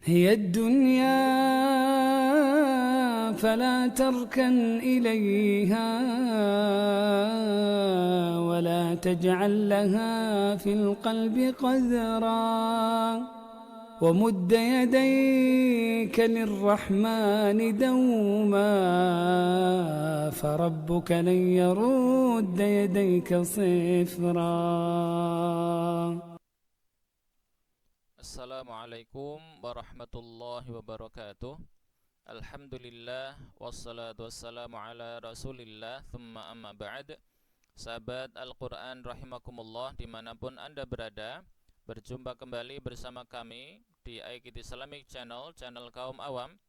هي الدنيا فلا تركن إليها ولا تجعل لها في القلب قذرا ومد يديك للرحمن دوما فربك لن يرد يديك صفرا. Assalamualaikum warahmatullahi wabarakatuh. Alhamdulillah wassalatu wassalamu ala rasulillah thumma amma ba'd. Sahabat Al-Quran rahimakumullah dimanapun anda berada, berjumpa kembali bersama kami di iKid Islamic Channel, channel kaum awam.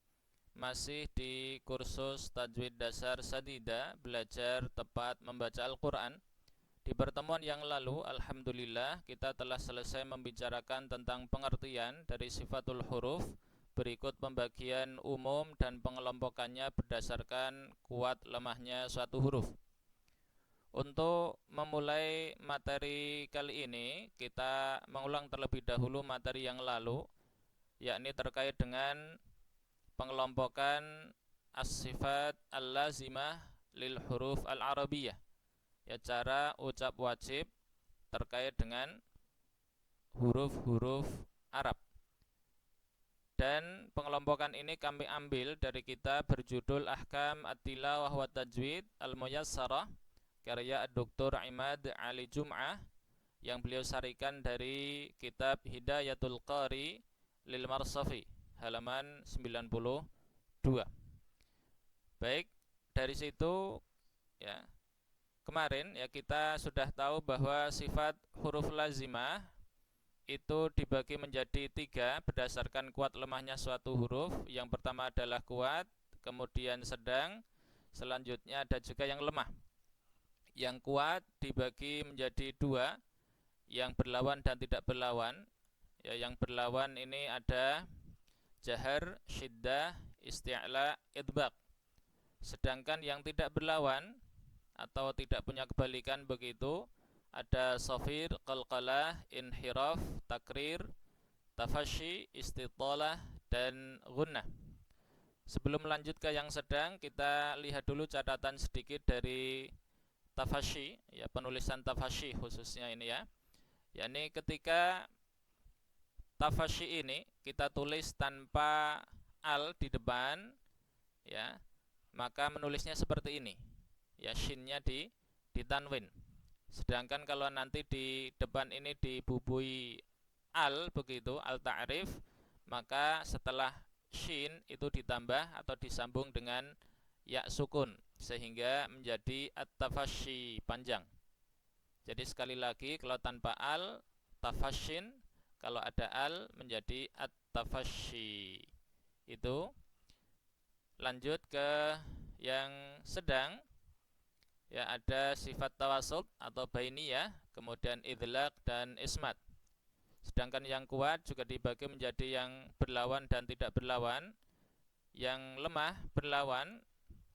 Masih di kursus Tajwid Dasar Sadida, belajar tepat membaca Al-Quran. Di pertemuan yang lalu, alhamdulillah, kita telah selesai membicarakan tentang pengertian dari sifatul huruf. Berikut pembagian umum dan pengelompokannya berdasarkan kuat lemahnya suatu huruf. Untuk memulai materi kali ini, kita mengulang terlebih dahulu materi yang lalu, yakni terkait dengan pengelompokan as-sifat al-lazimah lil huruf al-arabiyah, ya, cara ucap wajib terkait dengan huruf-huruf Arab. Dan pengelompokan ini kami ambil dari kitab berjudul Ahkam At-Tilawah wa Tajwid Al-Muyassarah karya Dr. Imad Ali Jum'ah, yang beliau sarikan dari kitab Hidayatul Qari lil Marsafi halaman 92. Baik, dari situ ya, kemarin ya kita sudah tahu bahwa sifat huruf lazimah itu dibagi menjadi 3 berdasarkan kuat lemahnya suatu huruf. Yang pertama adalah kuat, kemudian sedang, selanjutnya ada juga yang lemah. Yang kuat dibagi menjadi 2, yang berlawan dan tidak berlawan. Ya, yang berlawan ini ada jahar, syiddah, isti'la, idbaq. Sedangkan yang tidak berlawan atau tidak punya kebalikan begitu, ada safir, qalqalah, inhiraf, takrir, tafashi, istitalah, dan gunnah. Sebelum lanjut ke yang sedang, kita lihat dulu catatan sedikit dari tafashi, ya, penulisan tafashi khususnya ini ya. Yakni ketika tafashi ini kita tulis tanpa al di depan, ya, maka menulisnya seperti ini. Ya, shinnya ditanwin. Sedangkan kalau nanti di depan ini dibubui al begitu, al ta'rif, maka setelah shin itu ditambah atau disambung dengan ya sukun sehingga menjadi at-tafashi, panjang. Jadi sekali lagi, kalau tanpa al tafashin, kalau ada al menjadi at-tafashi. Itu. Lanjut ke yang sedang. Ya, ada sifat tawasud atau bainiyah, kemudian idlaq dan ismat. Sedangkan yang kuat juga dibagi menjadi yang berlawan dan tidak berlawan. Yang lemah berlawan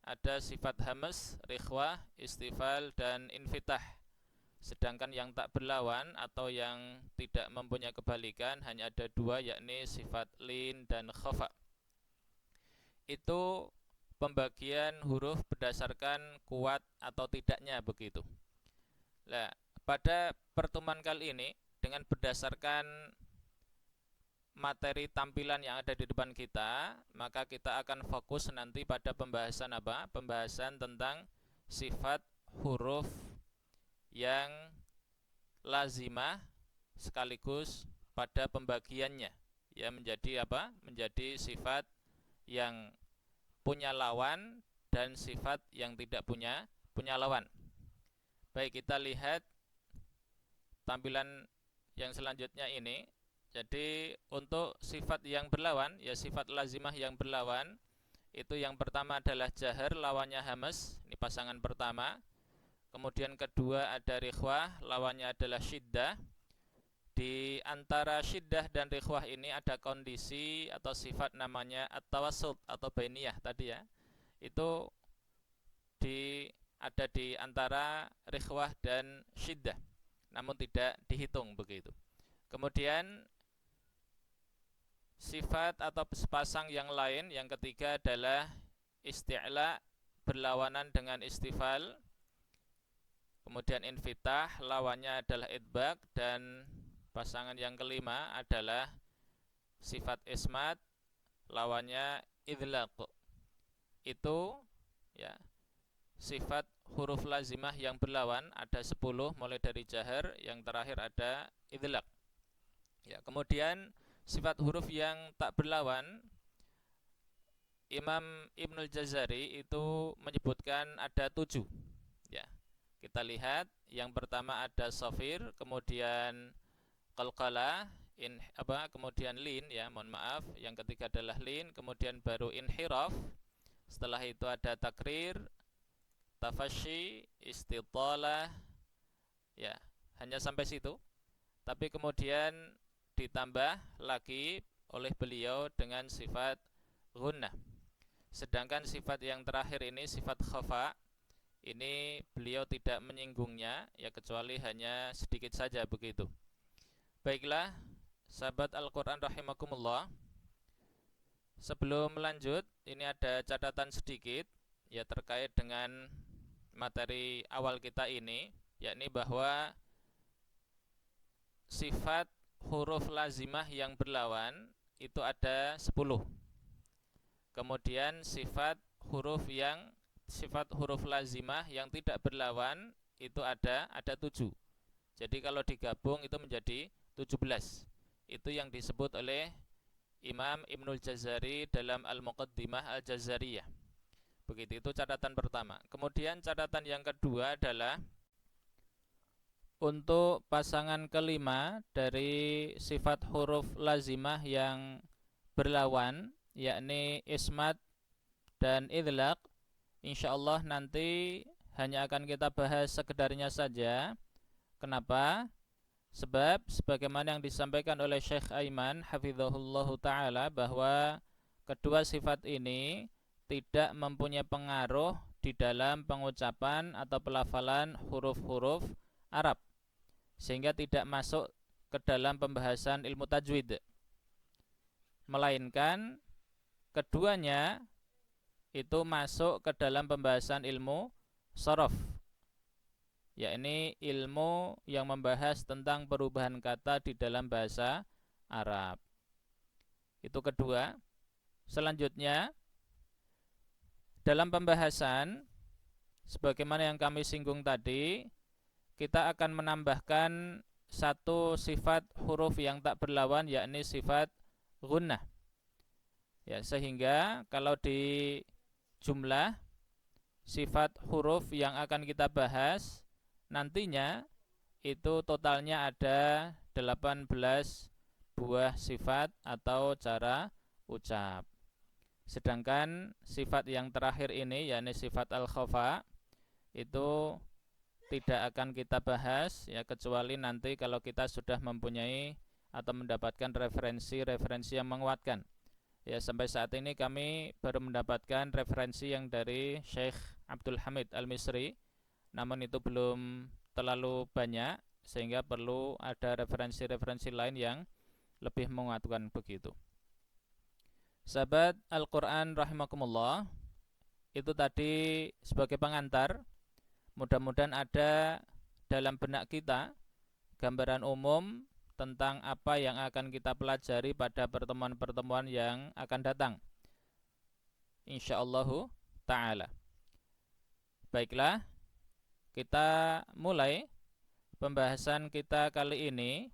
ada sifat hamas, rikhwah, istifal, dan infitah. Sedangkan yang tak berlawan atau yang tidak mempunyai kebalikan hanya ada 2, yakni sifat lin dan khafa. Itu pembagian huruf berdasarkan kuat atau tidaknya begitu. Nah, pada pertemuan kali ini dengan berdasarkan materi tampilan yang ada di depan kita, maka kita akan fokus nanti pada pembahasan apa? Pembahasan tentang sifat huruf yang lazimah sekaligus pada pembagiannya, ya, menjadi apa? Menjadi sifat yang punya lawan dan sifat yang tidak punya lawan. Baik, kita lihat tampilan yang selanjutnya ini. Jadi untuk sifat yang berlawan, ya, sifat lazimah yang berlawan, itu yang pertama adalah jahar, lawannya hamas, ini pasangan pertama. Kemudian kedua ada rikhwah, lawannya adalah syiddah. Di antara syiddah dan rikhwah ini ada kondisi atau sifat namanya at-tawassut atau bainiyah tadi ya. Itu ada di antara rikhwah dan syiddah, namun tidak dihitung begitu. Kemudian sifat atau sepasang yang lain. Yang ketiga adalah isti'la, berlawanan dengan istifal. Kemudian infitah, lawannya adalah idbaq. Dan pasangan yang kelima adalah sifat ismat, lawannya idlaq. Itu ya sifat huruf lazimah yang berlawan ada 10 mulai dari jahar, yang terakhir ada idlaq. Ya, kemudian sifat huruf yang tak berlawan, Imam Ibnul Jazari itu menyebutkan ada 7. Ya, kita lihat yang pertama ada safir, kemudian qalqalah, kemudian lin, ya mohon maaf, yang ketiga adalah lin, kemudian baru inhiraf, setelah itu ada takrir, tafashi, istitalah, ya hanya sampai situ. Tapi kemudian ditambah lagi oleh beliau dengan sifat gunnah. Sedangkan sifat yang terakhir ini sifat khafa, ini beliau tidak menyinggungnya, ya kecuali hanya sedikit saja begitu. Baiklah, sahabat Al-Quran rahimakumullah, sebelum lanjut ini ada catatan sedikit ya terkait dengan materi awal kita ini, yakni bahwa sifat huruf lazimah yang berlawan itu ada 10. Kemudian sifat huruf lazimah yang tidak berlawan itu ada 7. Jadi kalau digabung itu menjadi 17. Itu yang disebut oleh Imam Ibnul Jazari dalam Al-Muqaddimah Al-Jazariyah. Begitu, itu catatan pertama. Kemudian catatan yang kedua adalah untuk pasangan kelima dari sifat huruf lazimah yang berlawan, yakni ismat dan idlaq, insyaallah nanti hanya akan kita bahas sekedarnya saja. Kenapa? Sebab sebagaimana yang disampaikan oleh Syekh Aiman hafizahullahu ta'ala, bahwa kedua sifat ini tidak mempunyai pengaruh di dalam pengucapan atau pelafalan huruf-huruf Arab, sehingga tidak masuk ke dalam pembahasan ilmu tajwid, melainkan keduanya itu masuk ke dalam pembahasan ilmu shorof, yakni ilmu yang membahas tentang perubahan kata di dalam bahasa Arab. Itu kedua. Selanjutnya, dalam pembahasan sebagaimana yang kami singgung tadi, kita akan menambahkan satu sifat huruf yang tak berlawan, yakni sifat gunnah. Ya, sehingga kalau di jumlah sifat huruf yang akan kita bahas nantinya itu totalnya ada 18 buah sifat atau cara ucap. Sedangkan sifat yang terakhir ini, yakni sifat al-khafa, itu tidak akan kita bahas ya, kecuali nanti kalau kita sudah mempunyai atau mendapatkan referensi yang menguatkan. Ya, sampai saat ini kami baru mendapatkan referensi yang dari Syekh Abdul Hamid Al-Misri, namun itu belum terlalu banyak, sehingga perlu ada referensi-referensi lain yang lebih menguatkan begitu. Sahabat Al-Quran rahimakumullah, itu tadi sebagai pengantar. Mudah-mudahan ada dalam benak kita gambaran umum tentang apa yang akan kita pelajari pada pertemuan-pertemuan yang akan datang, insyaallah ta'ala. Baiklah, kita mulai pembahasan kita kali ini,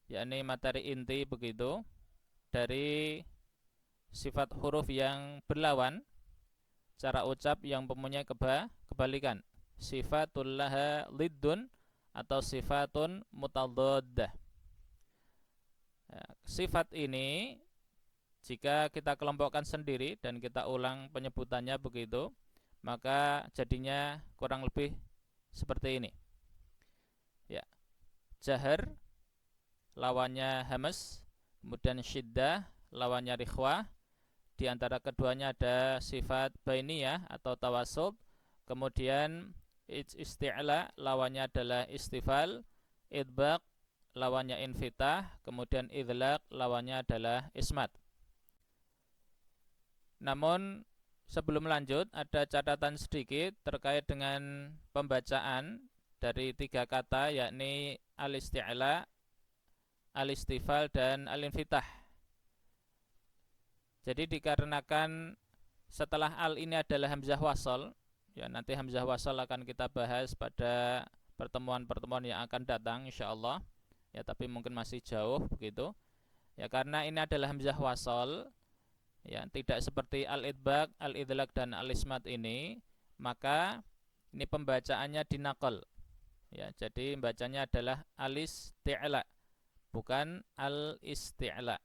yakni materi inti begitu, dari sifat huruf yang berlawan, cara ucap yang mempunyai kebalikan, sifatul laha liddun atau sifatun mutadaddah. Sifat ini jika kita kelompokkan sendiri dan kita ulang penyebutannya begitu, maka jadinya kurang lebih seperti ini. Ya. Jahar lawannya hamas, kemudian syiddah lawannya rikhwah. Di antara keduanya ada sifat bainiyah atau tawassut. Kemudian isti'la lawannya adalah istifal, idbaq lawannya infitah, kemudian idlaq lawannya adalah ismat. Namun sebelum lanjut ada catatan sedikit terkait dengan pembacaan dari 3 kata, yakni al-isti'la, al-istifal, dan al-infitah. Jadi dikarenakan setelah al ini adalah hamzah wasal, ya nanti hamzah wasal akan kita bahas pada pertemuan-pertemuan yang akan datang insyaallah. Ya tapi mungkin masih jauh begitu. Ya karena ini adalah hamzah wasal, ya tidak seperti al-idbaq, al-idlaq, dan al-ismat ini, maka ini pembacaannya dinaqal. Ya, jadi bacanya adalah al-isti'la, bukan al-isti'la.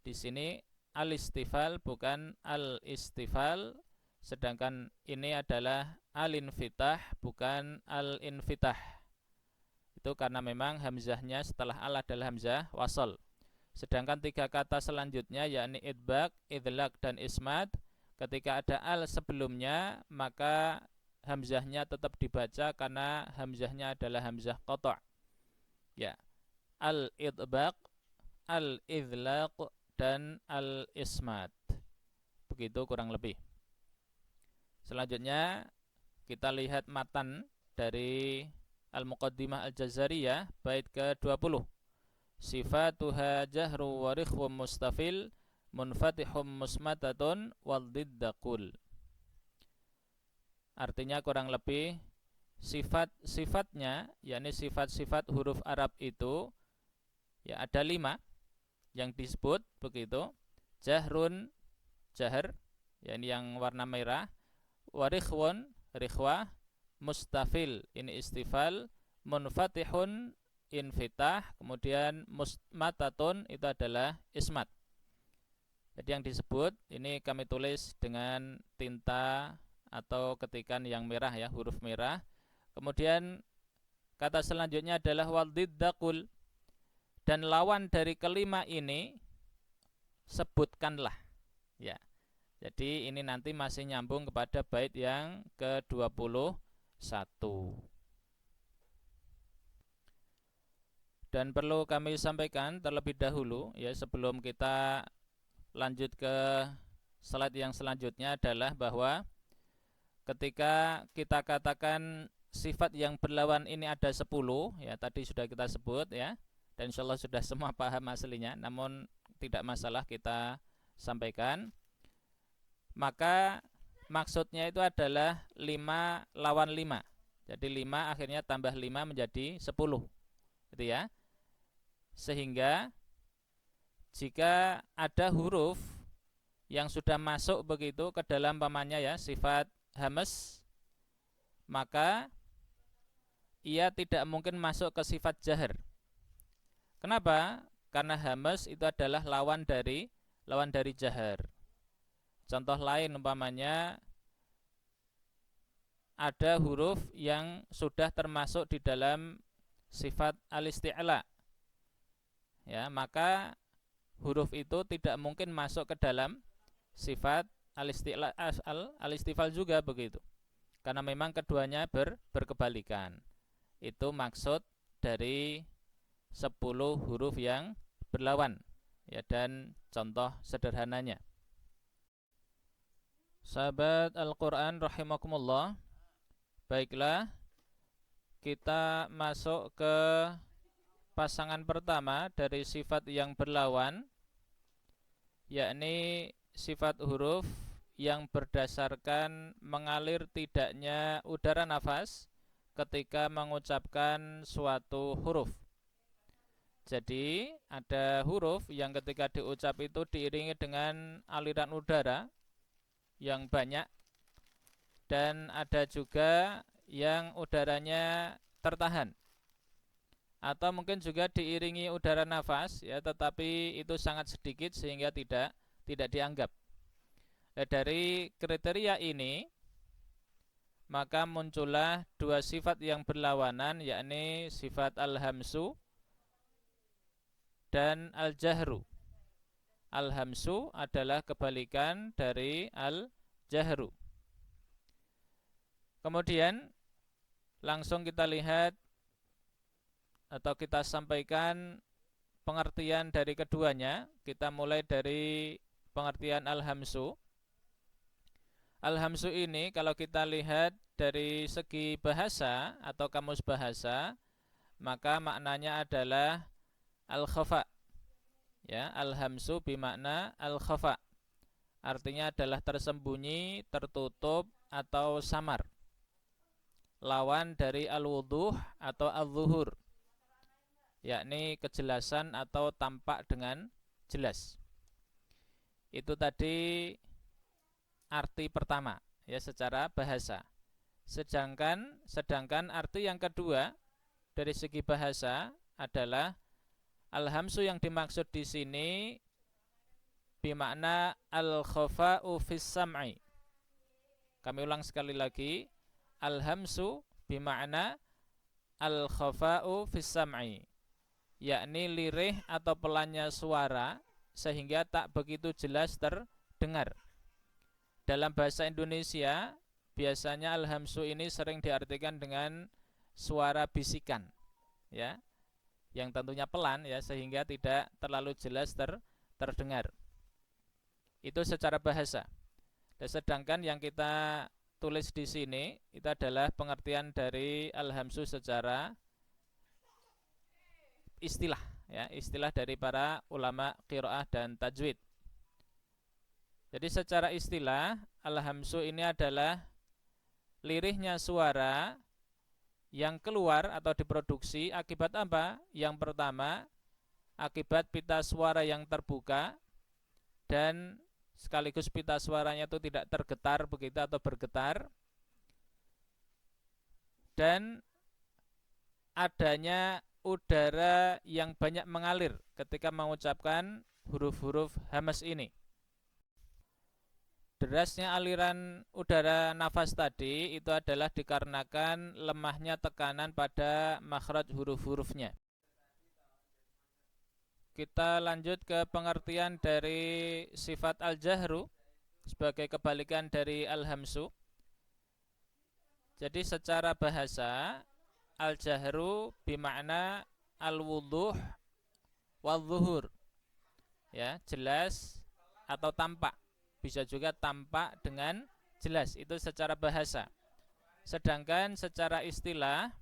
Di sini al-istifal bukan al-istifal, sedangkan ini adalah al-infitah bukan al-infitah. Itu karena memang hamzahnya setelah al adalah hamzah wasal. Sedangkan 3 kata selanjutnya yakni idbaq, idlaq, dan ismat, ketika ada al sebelumnya maka hamzahnya tetap dibaca karena hamzahnya adalah hamzah qata'. Ya. Al-idbaq, al-idlaq, dan al-ismat. Begitu kurang lebih. Selanjutnya kita lihat matan dari Al-Muqaddimah Al-Jazariyah bait ke-20. Sifatuha jahru wa rikhwum mustafil munfatihum musmatatun wal diddaqul. Artinya kurang lebih sifat-sifatnya, yakni sifat-sifat huruf Arab itu ya ada 5 yang disebut begitu. Jahrun, jahr, yakni yang warna merah, warikhwun, rikhwah, mustafil, ini istifal, munfatihun, infitah, kemudian musmatatun itu adalah ismat. Jadi yang disebut ini kami tulis dengan tinta atau ketikan yang merah ya, huruf merah. Kemudian kata selanjutnya adalah waldiddaqul, dan lawan dari kelima ini sebutkanlah. Ya. Jadi ini nanti masih nyambung kepada bait yang ke-21. Dan perlu kami sampaikan terlebih dahulu ya sebelum kita lanjut ke slide yang selanjutnya adalah bahwa ketika kita katakan sifat yang berlawan ini ada 10 ya, tadi sudah kita sebut ya, dan insyaallah sudah semua paham aslinya, namun tidak masalah kita sampaikan. Maka maksudnya itu adalah 5 lawan 5. Jadi 5 akhirnya tambah 5 menjadi 10. Gitu ya. Sehingga jika ada huruf yang sudah masuk begitu ke dalam pamannya ya, sifat hamas, maka ia tidak mungkin masuk ke sifat jahar. Kenapa? Karena hamas itu adalah lawan dari jahar. Contoh lain umpamanya ada huruf yang sudah termasuk di dalam sifat al-isti'la. Ya, maka huruf itu tidak mungkin masuk ke dalam sifat al-istifal juga begitu. Karena memang keduanya berkebalikan. Itu maksud dari 10 huruf yang berlawan. Ya, dan contoh sederhananya. Sahabat Al-Quran rahimakumullah, baiklah kita masuk ke pasangan pertama dari sifat yang berlawan, yakni sifat huruf yang berdasarkan mengalir tidaknya udara nafas ketika mengucapkan suatu huruf. Jadi ada huruf yang ketika diucap itu diiringi dengan aliran udara yang banyak, dan ada juga yang udaranya tertahan, atau mungkin juga diiringi udara nafas ya, tetapi itu sangat sedikit sehingga tidak dianggap. Dari kriteria ini maka muncullah 2 sifat yang berlawanan, yakni sifat al-hamsu dan al-jahru. Al-hamsu adalah kebalikan dari al-jahru. Kemudian langsung kita lihat atau kita sampaikan pengertian dari keduanya. Kita mulai dari pengertian al-hamsu. Al-hamsu ini kalau kita lihat dari segi bahasa atau kamus bahasa, maka maknanya adalah al-khafa. Ya, al-hamsu bimakna al-khafa. Artinya adalah tersembunyi, tertutup atau samar. Lawan dari al-wuduh atau al-zuhur, yakni kejelasan atau tampak dengan jelas. Itu tadi arti pertama, ya, secara bahasa. Sedangkan arti yang kedua dari segi bahasa adalah al-hamsu yang dimaksud di sini bimakna al-khafa'u fis sam'i. Kami ulang sekali lagi, al-hamsu bimakna al-khafa'u fis sam'i, yakni lirih atau pelannya suara sehingga tak begitu jelas terdengar. Dalam bahasa Indonesia biasanya al-hamsu ini sering diartikan dengan suara bisikan, ya, yang tentunya pelan, ya, sehingga tidak terlalu jelas terdengar. Itu secara bahasa. Dan sedangkan yang kita tulis di sini itu adalah pengertian dari al-hamsu secara istilah, ya, istilah dari para ulama qiraah dan tajwid. Jadi secara istilah al-hamsu ini adalah lirihnya suara yang keluar atau diproduksi akibat apa? Yang pertama, akibat pita suara yang terbuka dan sekaligus pita suaranya itu tidak tergetar begitu atau bergetar, dan adanya udara yang banyak mengalir ketika mengucapkan huruf-huruf hamas ini. Derasnya aliran udara nafas tadi itu adalah dikarenakan lemahnya tekanan pada makhraj huruf-hurufnya. Kita lanjut ke pengertian dari sifat al-jahru sebagai kebalikan dari al-hamsu. Jadi secara bahasa al-jahru bimakna al-wuduh wal-zuhur, ya, jelas atau tampak. Bisa juga tampak dengan jelas, itu secara bahasa. Sedangkan secara istilah,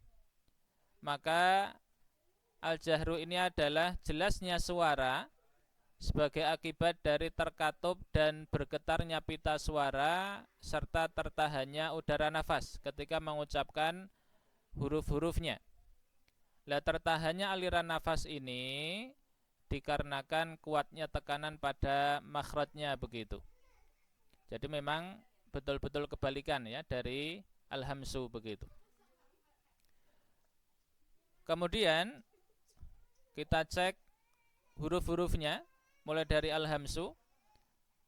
maka al-jahru ini adalah jelasnya suara sebagai akibat dari terkatup dan bergetarnya pita suara serta tertahannya udara nafas ketika mengucapkan huruf-hurufnya. Lah, tertahannya aliran nafas ini dikarenakan kuatnya tekanan pada makhrajnya begitu. Jadi memang betul-betul kebalikan, ya, dari al-hamsu begitu. Kemudian kita cek huruf-hurufnya mulai dari al-hamsu.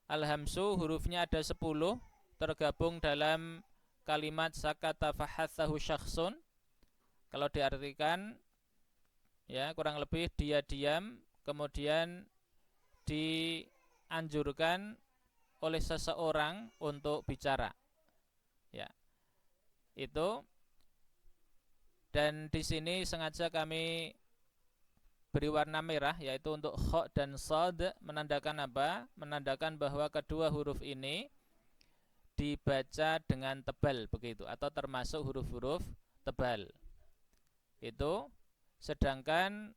Al-hamsu hurufnya ada 10 tergabung dalam kalimat sakata fahathahu syakhsun. Kalau diartikan, ya, kurang lebih dia diam kemudian dianjurkan oleh seseorang untuk bicara, ya, itu. Dan di sini sengaja kami beri warna merah, yaitu untuk kha dan shad, menandakan apa? Menandakan bahwa kedua huruf ini dibaca dengan tebal begitu, atau termasuk huruf-huruf tebal. Itu. Sedangkan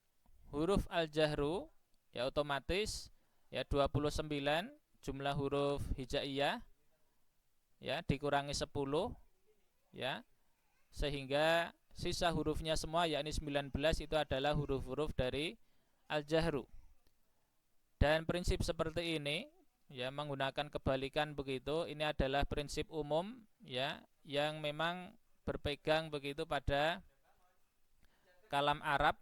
huruf al-jahru, ya, otomatis, ya, 29 jumlah huruf hijaiyah, ya, dikurangi 10, ya, sehingga sisa hurufnya semua, yakni 19, itu adalah huruf-huruf dari al-jahru. Dan prinsip seperti ini, ya, menggunakan kebalikan begitu, ini adalah prinsip umum, ya, yang memang berpegang begitu pada kalam Arab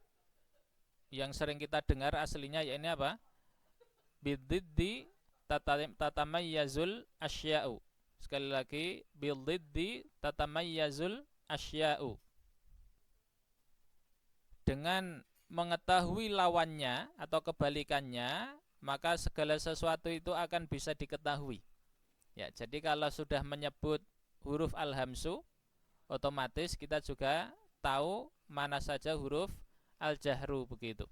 yang sering kita dengar aslinya, yakni apa? Bididdi tatamayyazul asya'u. Sekali lagi, bididdi tatamayyazul asya'u. Dengan mengetahui lawannya atau kebalikannya, maka segala sesuatu itu akan bisa diketahui. Ya, jadi kalau sudah menyebut huruf al-hamsu, otomatis kita juga tahu mana saja huruf al-jahru begitu.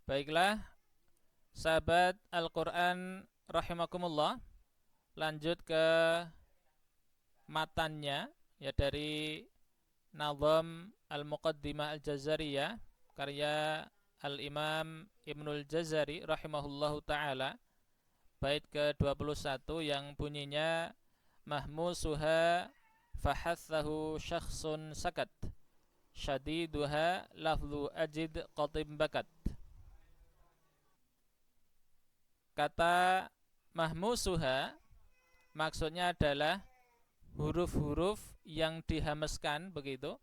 Baiklah, sahabat Al-Quran rahimakumullah, lanjut ke matannya ya dari Nazam Al-Muqaddimah Al-Jazariyah karya Al-Imam Ibnul Jazari rahimahullahu ta'ala, bait ke-21 yang bunyinya mahmusuha fahathahu syakhsun sakat syadiduha lafzu ajid qatim bakat. Kata mahmusuha maksudnya adalah huruf-huruf yang dihameskan begitu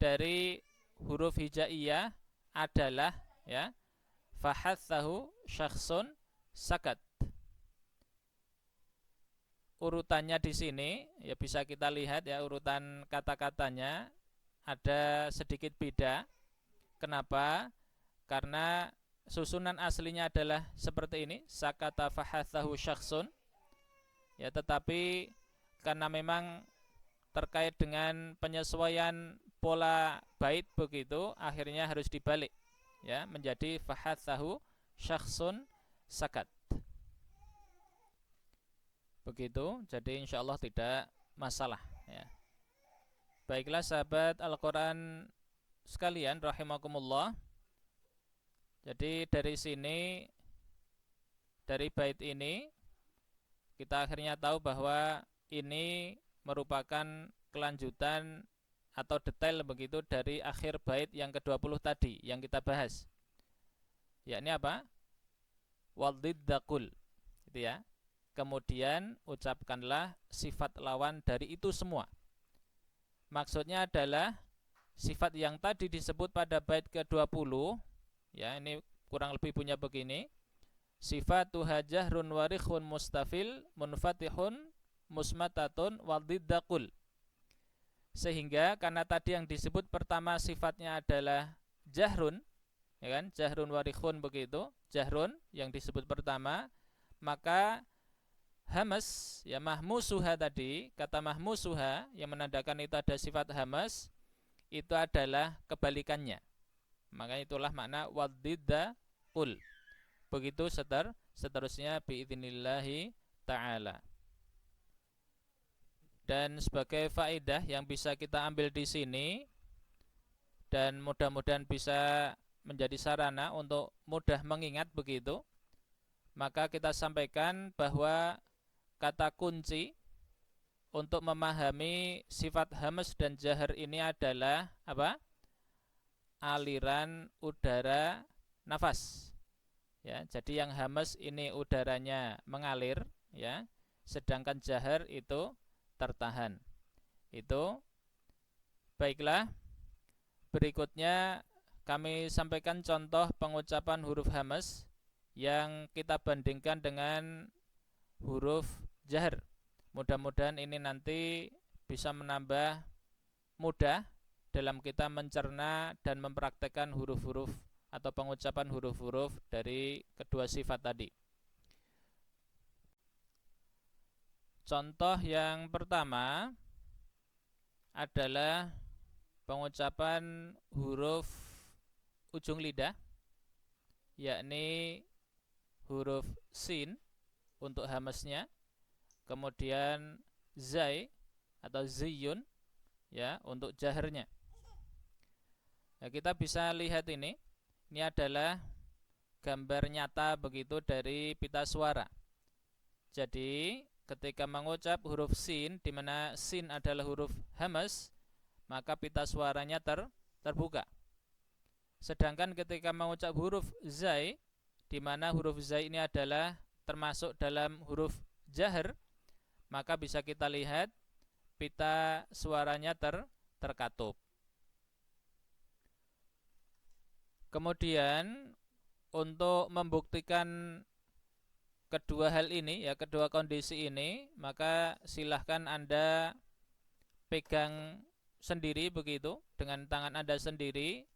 dari huruf hijaiyah adalah ya fahathahu syakhsun sakat. Urutannya di sini ya bisa kita lihat ya, urutan kata-katanya ada sedikit beda. Kenapa? Karena susunan aslinya adalah seperti ini, sakata fahathahu syakhsun ya, tetapi karena memang terkait dengan penyesuaian pola bait begitu, akhirnya harus dibalik ya menjadi fahathahu syakhsun sakat. Begitu, jadi insyaallah tidak masalah ya. Baiklah sahabat Al-Quran sekalian rahimakumullah. Jadi dari sini, dari bait ini kita akhirnya tahu bahwa ini merupakan kelanjutan atau detail begitu dari akhir bait yang ke-20 tadi yang kita bahas. Yakni apa? Wadiddaqul. Gitu ya. Kemudian ucapkanlah sifat lawan dari itu semua. Maksudnya adalah sifat yang tadi disebut pada bait ke-20 ya, ini kurang lebih punya begini. Sifatuha jahrun warikhun mustafil munfatihun musmatatun wadiddaqul. Sehingga karena tadi yang disebut pertama sifatnya adalah jahrun ya kan, jahrun warikhun begitu, jahrun yang disebut pertama, maka hamas ya mahmusuha tadi, kata mahmusuha yang menandakan itu ada sifat hamas, itu adalah kebalikannya. Maka itulah makna wadiddaqul. Begitu seterusnya biidznillahi ta'ala. Dan sebagai faedah yang bisa kita ambil di sini dan mudah-mudahan bisa menjadi sarana untuk mudah mengingat begitu, maka kita sampaikan bahwa kata kunci untuk memahami sifat hamas dan jahar ini adalah apa? Aliran udara nafas. Ya, jadi yang hamas ini udaranya mengalir ya, sedangkan jahar itu tertahan. Itu baiklah. Berikutnya kami sampaikan contoh pengucapan huruf hamas yang kita bandingkan dengan huruf jahar. Mudah-mudahan ini nanti bisa menambah mudah dalam kita mencerna dan mempraktekkan huruf-huruf atau pengucapan huruf-huruf dari kedua sifat tadi. Contoh yang pertama adalah pengucapan huruf ujung lidah, yakni huruf sin untuk hamasnya, kemudian zai atau ziyun ya untuk jaharnya. Nah, kita bisa lihat ini adalah gambar nyata begitu dari pita suara. Jadi ketika mengucap huruf sin, di mana sin adalah huruf hamas, maka pita suaranya terbuka. Sedangkan ketika mengucap huruf zai, di mana huruf zai ini adalah termasuk dalam huruf jahar, maka bisa kita lihat pita suaranya terkatup. Kemudian untuk membuktikan kedua hal ini ya, kedua kondisi ini, maka silahkan Anda pegang sendiri begitu dengan tangan Anda sendiri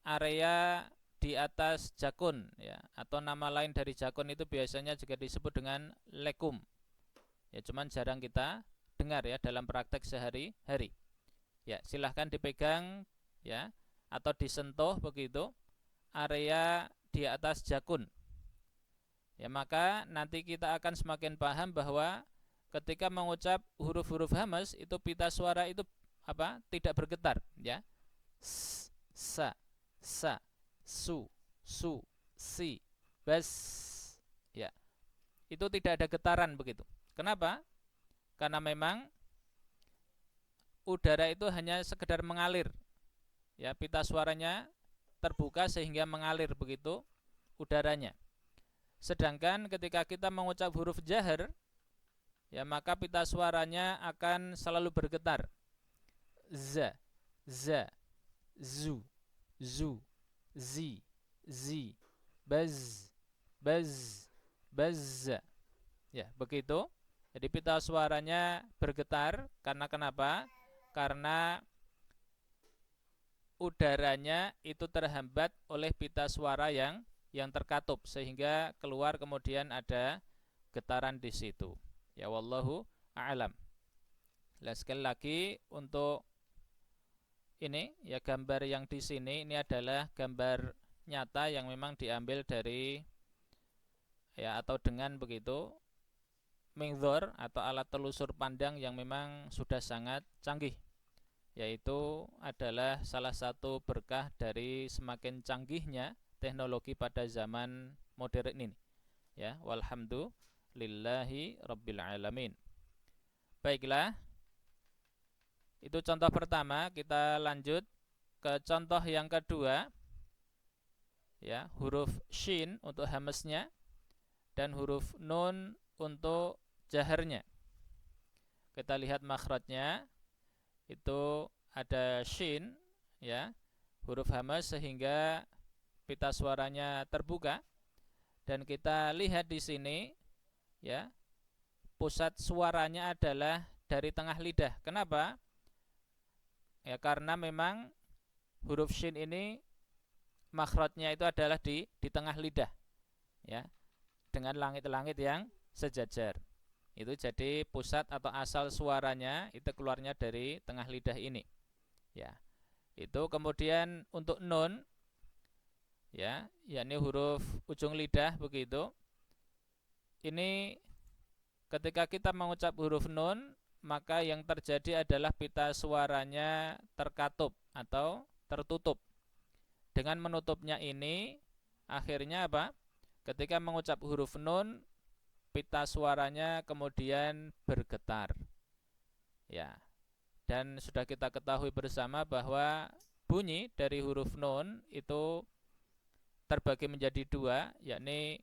area di atas jakun ya, atau nama lain dari jakun itu biasanya juga disebut dengan lekum. Ya, cuman jarang kita dengar ya dalam praktek sehari-hari. Ya, silahkan dipegang ya atau disentuh begitu area di atas jakun. Ya, maka nanti kita akan semakin paham bahwa ketika mengucap huruf-huruf hamas itu pita suara itu apa? Tidak bergetar, ya. Sa, sa, su, si, bas. Ya. Itu tidak ada getaran begitu. Kenapa? Karena memang udara itu hanya sekedar mengalir. Ya, pita suaranya terbuka sehingga mengalir begitu udaranya. Sedangkan ketika kita mengucap huruf jahar, ya maka pita suaranya akan selalu bergetar. Za, za, zu, zi, baz, baz. Ya, begitu. Jadi pita suaranya bergetar karena kenapa? Karena udaranya itu terhambat oleh pita suara yang terkatup sehingga keluar kemudian ada getaran di situ. Ya wallahu a'lam. Sekali lagi untuk ini ya gambar yang di sini ini adalah gambar nyata yang memang diambil dari ya atau dengan begitu mingdor atau alat telusur pandang yang memang sudah sangat canggih, yaitu adalah salah satu berkah dari semakin canggihnya teknologi pada zaman modern ini. Ya, walhamdulillahi rabbil alamin. Baiklah, itu contoh pertama. Kita lanjut ke contoh yang kedua. Ya, huruf shin untuk hamesnya dan huruf nun untuk jaharnya. Kita lihat makhrajnya. Itu ada shin ya, huruf hamas sehingga pita suaranya terbuka, dan kita lihat di sini ya, pusat suaranya adalah dari tengah lidah. Kenapa? Ya karena memang huruf shin ini makhrajnya itu adalah di tengah lidah ya, dengan langit-langit yang sejajar. Itu jadi pusat atau asal suaranya itu keluarnya dari tengah lidah ini. Ya. Itu kemudian untuk nun ya, yakni huruf ujung lidah begitu. Ini ketika kita mengucap huruf nun, maka yang terjadi adalah pita suaranya terkatup atau tertutup. Dengan menutupnya ini akhirnya apa? Ketika mengucap huruf nun, pita suaranya kemudian bergetar. Ya. Dan sudah kita ketahui bersama bahwa bunyi dari huruf nun itu terbagi menjadi dua, yakni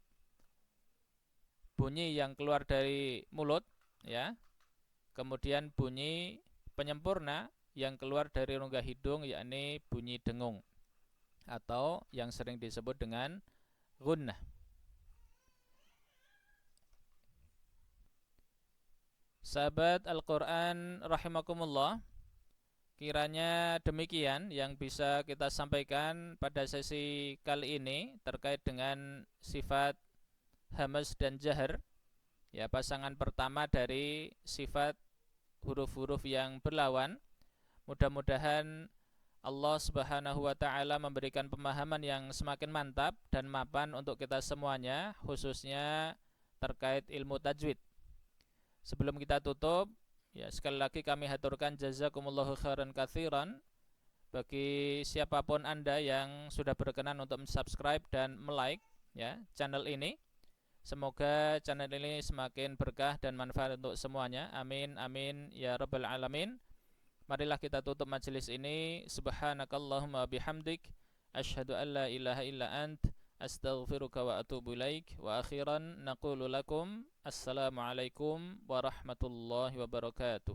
bunyi yang keluar dari mulut ya. Kemudian bunyi penyempurna yang keluar dari rongga hidung, yakni bunyi dengung atau yang sering disebut dengan gunnah. Sahabat Al-Quran rahimakumullah, kiranya demikian yang bisa kita sampaikan pada sesi kali ini terkait dengan sifat hamas dan jahar, ya, pasangan pertama dari sifat huruf-huruf yang berlawan. Mudah-mudahan Allah Subhanahu wa ta'ala memberikan pemahaman yang semakin mantap dan mapan untuk kita semuanya, khususnya terkait ilmu tajwid. Sebelum kita tutup, ya sekali lagi kami haturkan jazakumullahu khairan katsiran bagi siapapun Anda yang sudah berkenan untuk subscribe dan like ya channel ini. Semoga channel ini semakin berkah dan manfaat untuk semuanya. Amin amin ya rabbal alamin. Marilah kita tutup majelis ini. Subhanakallahumma bihamdik asyhadu an la ilaha illa ant astaghfiruka wa atubu ilaik. Wa akhiran naqulu lakum assalamualaikum warahmatullahi wabarakatuh.